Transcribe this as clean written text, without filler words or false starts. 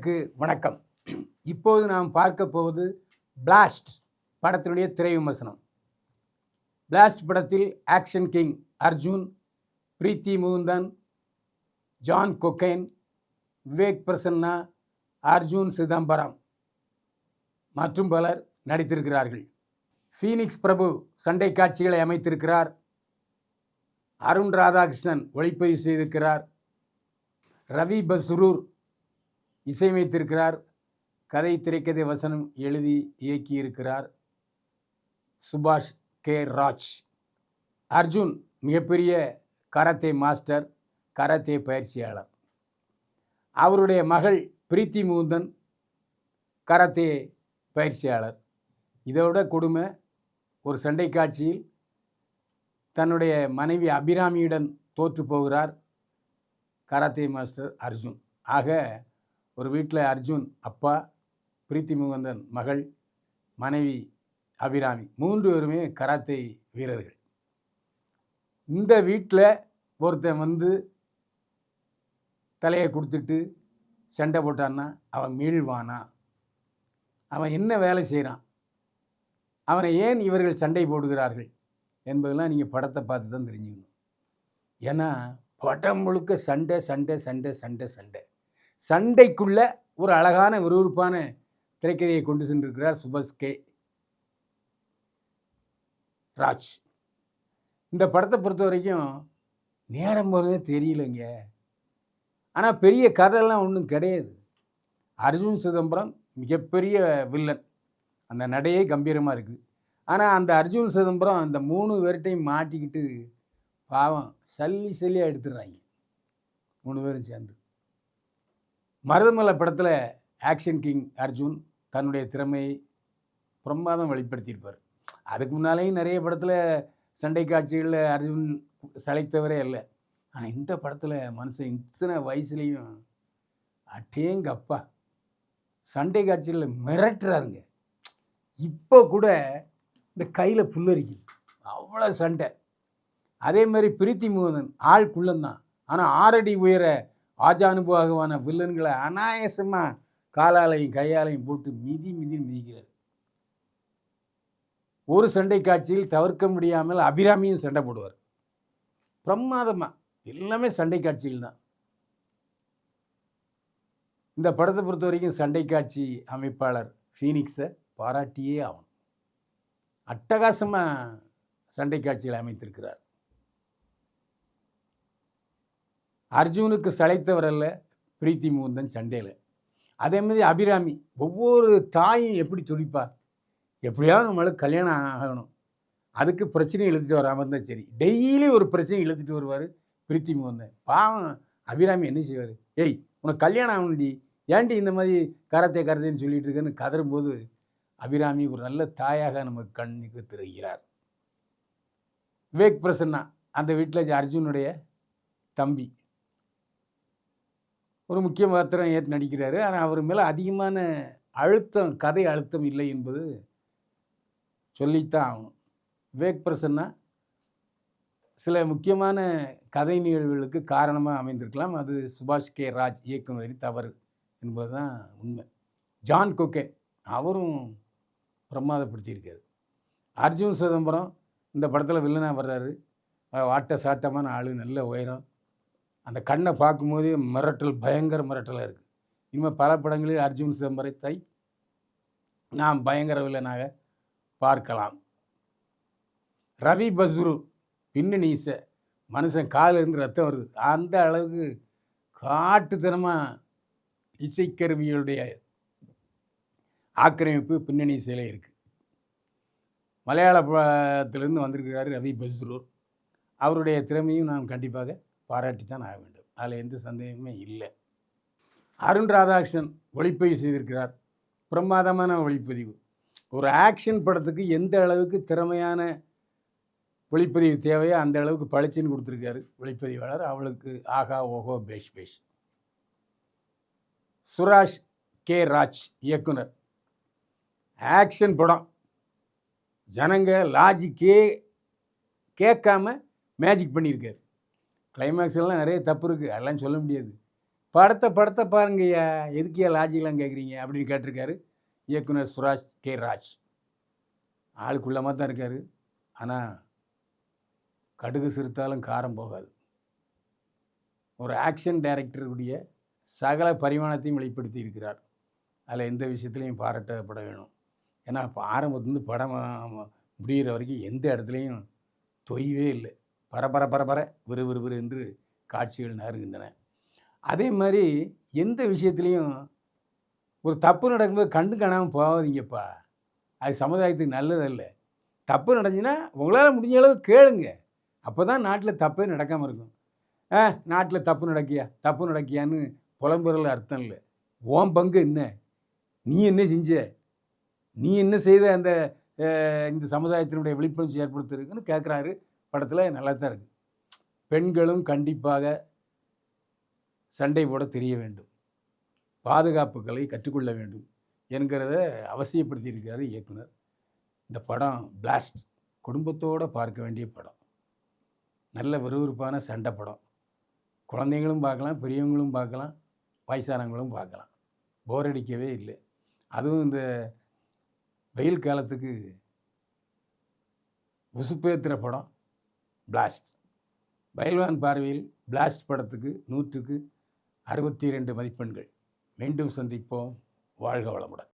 நேயர்களுக்கு வணக்கம். இப்போது நாம் பார்க்க போவது பிளாஸ்ட் படத்தினுடைய திரை விமர்சனம். பிளாஸ்ட் படத்தில் ஆக்ஷன் கிங் அர்ஜுன், பிரீத்தி முகுந்தன், ஜான் கொக்கைன், விவேக் பிரசன்னா, அர்ஜுன் சிதம்பரம் மற்றும் பலர் நடித்திருக்கிறார்கள். ஃபீனிக்ஸ் பிரபு சண்டை காட்சிகளை அமைத்திருக்கிறார். அருண் ராதாகிருஷ்ணன் ஒளிப்பதிவு செய்திருக்கிறார். ரவி பஸ்ரூர் இசையமைத்திருக்கிறார். கதை, திரைக்கதை, வசனம் எழுதி இயக்கியிருக்கிறார் சுபாஷ் கே ராஜ். அர்ஜுன் மிகப்பெரிய கராத்தே மாஸ்டர், கராத்தே பயிற்சியாளர். அவருடைய மகள் பிரீத்தி முகுந்தன் கராத்தே பயிற்சியாளர். இதோட கொடுமை, ஒரு சண்டை காட்சியில் தன்னுடைய மனைவி அபிராமியுடன் தோற்று போகிறார் கராத்தே மாஸ்டர் அர்ஜுன். ஆக ஒரு வீட்டில் அர்ஜுன் அப்பா, பிரீத்தி முகுந்தன் மகள், மனைவி அபிராமி, 3 பேருமே கராத்தே வீரர்கள். இந்த வீட்டில் ஒருத்தன் வந்து தலையை கொடுத்துட்டு சண்டை போட்டான்னா அவன் மீள்வானா? அவன் என்ன வேலை செய்கிறான்? அவனை ஏன் இவர்கள் சண்டை போடுகிறார்கள் என்பதெல்லாம் நீங்கள் படத்தை பார்த்து தான் தெரிஞ்சுக்கணும். ஏன்னா படம் முழுக்க சண்டை சண்டை சண்டை சண்டை சண்டை. சண்டைக்குள்ள ஒரு அழகான விறுவிறுப்பான திரைக்கதையை கொண்டு சென்றிருக்கிறார் சுபாஷ் கே ராஜ். இந்த படத்தை பொறுத்த வரைக்கும் நேரம் போகிறதே தெரியலைங்க. ஆனால் பெரிய கதையெல்லாம் ஒன்றும் கிடையாது. அர்ஜுன் சிதம்பரம் மிகப்பெரிய வில்லன், அந்த நடையே கம்பீரமாக இருக்குது. ஆனால் அந்த அர்ஜுன் சிதம்பரம் அந்த 3 பேர்கிட்டையும் மாட்டிக்கிட்டு பாவம் சல்லியாக எடுத்துடுறாங்க 3 பேரும் சேர்ந்து. மருதமலை படத்தில் ஆக்ஷன் கிங் அர்ஜுன் தன்னுடைய திறமையை பிரமாதம் வெளிப்படுத்தியிருப்பார். அதுக்கு முன்னாலேயும் நிறைய படத்தில் சண்டை காட்சிகளில் அர்ஜுன் சளைத்தவரே இல்லை. ஆனால் இந்த படத்தில் மனுஷன் இத்தனை வயசுலேயும் அட்டேங்கப்பா சண்டை காட்சிகளில் மிரட்டுறாருங்க. இப்போ கூட இந்த கையில் புல்லரிக்குது, அவ்வளோ சண்டை. அதே மாதிரி பிரீத்தி முகுந்தன் ஆள் குள்ளந்தான், ஆனால் 6 அடி உயர ஆஜானுபாகவான வில்லன்களை அனாயசமாக காலாலையும் கையாலையும் போட்டு மிதிக்கிறது. ஒரு சண்டை காட்சியில் தவிர்க்க முடியாமல் அபிராமியும் சண்டை போடுவார். பிரமாதமாக எல்லாமே சண்டை காட்சிகள் தான். இந்த படத்தை பொறுத்த வரைக்கும் சண்டை காட்சி அமைப்பாளர் ஃபீனிக்ஸை பாராட்டியே ஆகணும். அட்டகாசமாக சண்டை காட்சிகளை அமைத்திருக்கிறார். அர்ஜுனுக்கு சளைத்தவர் அல்ல பிரீத்தி முகுந்தன் சண்டையில். அதே மாதிரி அபிராமி, ஒவ்வொரு தாயும் எப்படி துடிப்பா, எப்படியாவது நம்மளுக்கு கல்யாணம் ஆகணும், அதுக்கு பிரச்சனை இழுத்துட்டு வராமல் இருந்தால் சரி. டெய்லி ஒரு பிரச்சனை இழுத்துட்டு வருவார் பிரீத்தி முகுந்தன். பாவம் அபிராமி என்ன செய்வார்? ஏய், உனக்கு கல்யாணம் ஆகணும்டி, ஏன்டி இந்த மாதிரி கராத்தேன்னு சொல்லிட்டு இருக்கேன்னு கதறும்போது அபிராமி ஒரு நல்ல தாயாக நமக்கு கண்ணுக்கு தெரிகிறார். விவேக் பிரசன்னா அந்த வீட்டில் அர்ஜுனுடைய தம்பி, ஒரு முக்கிய பாத்திரம் ஏற்று நடிக்கிறாரு. ஆனால் அவர் மேலே அதிகமான அழுத்தம், கதை அழுத்தம் இல்லை என்பது சொல்லித்தான் ஆகணும். விவேக் பிரசன்னா சில முக்கியமான கதை நிகழ்வுகளுக்கு காரணமாக அமைந்திருக்கலாம். அது சுபாஷ் கே ராஜ் இயக்குனரின் தவறு என்பது தான் உண்மை. ஜான் கொக்கைன் அவரும் பிரமாதப்படுத்தியிருக்காரு. அர்ஜுன் சிதம்பரம் இந்த படத்தில் வில்லனாக வர்றாரு. வாட்ட சாட்டமான ஆள், நல்ல உயரம். அந்த கண்ணை பார்க்கும்போதே மிரட்டல், பயங்கர மிரட்டலாக இருக்குது. இனிமேல் பல படங்களில் அர்ஜுன் சிதம்பரத்தை நாம் பயங்கர வில்லனாக பார்க்கலாம். ரவி பஸ்ரூர் பின்னணி இசை, மனுஷன் காலிலிருந்து ரத்தம் வருது, அந்த அளவுக்கு காட்டுத்தனமாக இசைக்கருவிகளுடைய ஆக்கிரமிப்பு பின்னணி இசையில் இருக்குது. மலையாளத்திலிருந்து வந்திருக்கிறார் ரவி பஸ்ரூர். அவருடைய திறமையும் நாம் கண்டிப்பாக பாராட்டித்தான் ஆக வேண்டும், அதில் எந்த சந்தேகமே இல்லை. அருண் ராதாகிருஷ்ணன் ஒளிப்பதிவு செய்திருக்கிறார். பிரமாதமான ஒளிப்பதிவு. ஒரு ஆக்ஷன் படத்துக்கு எந்த அளவுக்கு திறமையான ஒளிப்பதிவு தேவையோ அந்த அளவுக்கு பளிச்சுன்னு கொடுத்துருக்காரு ஒளிப்பதிவாளர். அவளுக்கு ஆகா ஓஹோ பேஷ் பேஷ். சுபாஷ் கே ராஜ் இயக்குனர். ஆக்ஷன் படம், ஜனங்க லாஜிக்கே கேட்காம மேஜிக் பண்ணியிருக்காரு. கிளைமேக்ஸ்லாம் நிறைய தப்பு இருக்குது, அதெல்லாம் சொல்ல முடியாது. படத்தை பாருங்கய்யா, எதுக்குய்யா லாஜிக்லாம் கேட்குறீங்க அப்படின்னு கேட்டிருக்காரு இயக்குனர் சுராஜ் கே ராஜ். ஆள் குள்ளமாக தான் இருக்கார். ஆனால் கடுகு சிறுத்தாலும் காரம் போகாது. ஒரு ஆக்ஷன் டைரக்டருடைய சகல பரிமாணத்தையும் வெளிப்படுத்தி இருக்கிறார். அதில் எந்த விஷயத்துலையும் பாராட்டப்பட வேணும். ஏன்னா இப்போ ஆரம்பத்துலேருந்து படம் முடிகிற வரைக்கும் எந்த இடத்துலையும் தொய்வே இல்லை. பரபர விறுவிறு என்று காட்சிகள் நகருகின்றன. அதே மாதிரி எந்த விஷயத்துலையும் ஒரு தப்பு நடக்கும்போது கண்டு காணாமல் போகாதீங்கப்பா. அது சமுதாயத்துக்கு நல்லதல்ல. தப்பு நடந்துச்சுன்னா உங்களால் முடிஞ்ச அளவு கேளுங்க. அப்போ தான் நாட்டில் தப்பே நடக்காமல் இருக்கும். நாட்டில் தப்பு நடக்கியான்னு புலம்புறதுல அர்த்தம் இல்லை. உன் பங்கு என்ன? நீ என்ன செஞ்ச? நீ என்ன செய்த அந்த இந்த சமுதாயத்தினுடைய விழிப்புணர்ச்சி ஏற்படுத்திருக்குன்னு கேட்குறாரு. படத்தில் நல்லா தான் இருக்குது. பெண்களும் கண்டிப்பாக சண்டை போட தெரிய வேண்டும், பாதுகாப்புகளை கற்றுக்கொள்ள வேண்டும் என்கிறத அவசியப்படுத்தியிருக்காரு இயக்குனர். இந்த படம் பிளாஸ்ட், குடும்பத்தோடு பார்க்க வேண்டிய படம். நல்ல விறுவிறுப்பான சண்டை படம். குழந்தைங்களும் பார்க்கலாம், பெரியவங்களும் பார்க்கலாம், வயசானவங்களும் பார்க்கலாம். போர் அடிக்கவே இல்லை. அதுவும் இந்த வெயில் காலத்துக்கு உசுப்பேத்துற படம் பிளாஸ்ட். பயில்வான் பார்வையில் பிளாஸ்ட் படத்துக்கு 100க்கு 62 மதிப்பெண்கள். மீண்டும் சந்திப்போம். வாழ்க வளமுடன்.